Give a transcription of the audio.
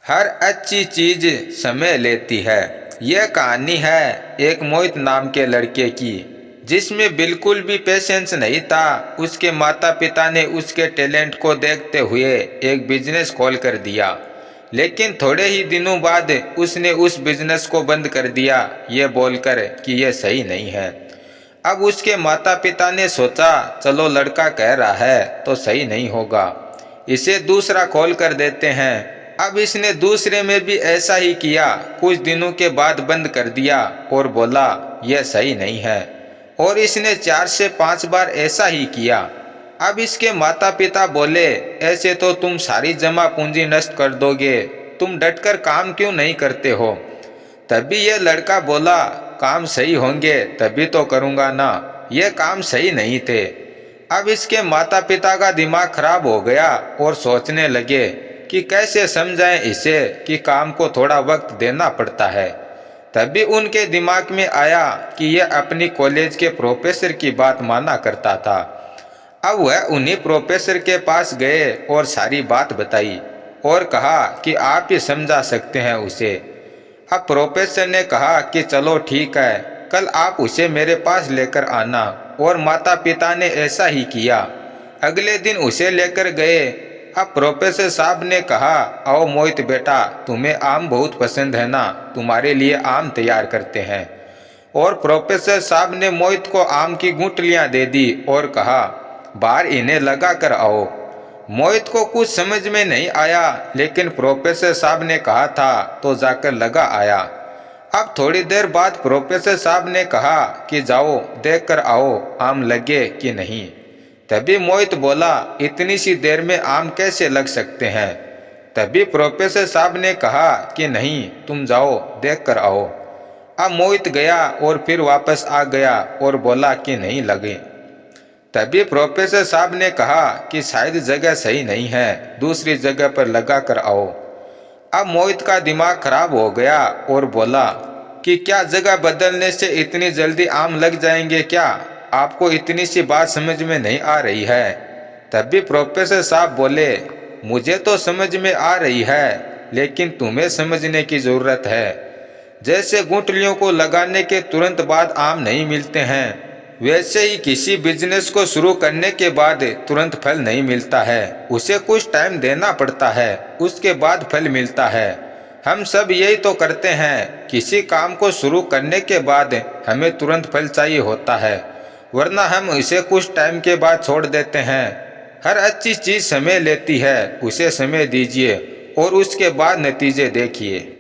हर अच्छी चीज समय लेती है। यह कहानी है एक मोहित नाम के लड़के की, जिसमें बिल्कुल भी पेशेंस नहीं था। उसके माता पिता ने उसके टैलेंट को देखते हुए एक बिजनेस खोल कर दिया, लेकिन थोड़े ही दिनों बाद उसने उस बिजनेस को बंद कर दिया, ये बोलकर कि यह सही नहीं है। अब उसके माता पिता ने सोचा, चलो लड़का कह रहा है तो सही नहीं होगा, इसे दूसरा खोल कर देते हैं। अब इसने दूसरे में भी ऐसा ही किया। कुछ दिनों के बाद बंद कर दिया और बोला यह सही नहीं है, और इसने 4 से 5 बार ऐसा ही किया। अब इसके माता पिता बोले, ऐसे तो तुम सारी जमा पूंजी नष्ट कर दोगे, तुम डटकर काम क्यों नहीं करते हो। तभी यह लड़का बोला, काम सही होंगे तभी तो करूँगा ना, ये काम सही नहीं थे। अब इसके माता पिता का दिमाग खराब हो गया और सोचने लगे कि कैसे समझाएं इसे कि काम को थोड़ा वक्त देना पड़ता है। तभी उनके दिमाग में आया कि यह अपनी कॉलेज के प्रोफेसर की बात माना करता था। अब वह उन्हीं प्रोफेसर के पास गए और सारी बात बताई और कहा कि आप ही समझा सकते हैं उसे। अब प्रोफेसर ने कहा कि चलो ठीक है, कल आप उसे मेरे पास लेकर आना, और माता पिता ने ऐसा ही किया। अगले दिन उसे लेकर गए। अब प्रोफेसर साहब ने कहा, आओ मोहित बेटा, तुम्हें आम बहुत पसंद है ना, तुम्हारे लिए आम तैयार करते हैं। और प्रोफेसर साहब ने मोहित को आम की गुठलियां दे दी और कहा, बाहर इन्हें लगा कर आओ। मोहित को कुछ समझ में नहीं आया, लेकिन प्रोफेसर साहब ने कहा था तो जाकर लगा आया। अब थोड़ी देर बाद प्रोफेसर साहब ने कहा कि जाओ देख कर आओ आम लगे कि नहीं। तभी मोहित बोला, इतनी सी देर में आम कैसे लग सकते हैं। तभी प्रोफेसर साहब ने कहा कि नहीं, तुम जाओ देख कर आओ। अब मोहित गया और फिर वापस आ गया और बोला कि नहीं लगे। तभी प्रोफेसर साहब ने कहा कि शायद जगह सही नहीं है, दूसरी जगह पर लगा कर आओ। अब मोहित का दिमाग खराब हो गया और बोला कि क्या जगह बदलने से इतनी जल्दी आम लग जाएंगे क्या, आपको इतनी सी बात समझ में नहीं आ रही है। तभी प्रोफेसर साहब बोले, मुझे तो समझ में आ रही है, लेकिन तुम्हें समझने की ज़रूरत है। जैसे गुठलियों को लगाने के तुरंत बाद आम नहीं मिलते हैं, वैसे ही किसी बिजनेस को शुरू करने के बाद तुरंत फल नहीं मिलता है, उसे कुछ टाइम देना पड़ता है, उसके बाद फल मिलता है। हम सब यही तो करते हैं, किसी काम को शुरू करने के बाद हमें तुरंत फल चाहिए होता है, वरना हम इसे कुछ टाइम के बाद छोड़ देते हैं। हर अच्छी चीज़ समय लेती है, उसे समय दीजिए और उसके बाद नतीजे देखिए।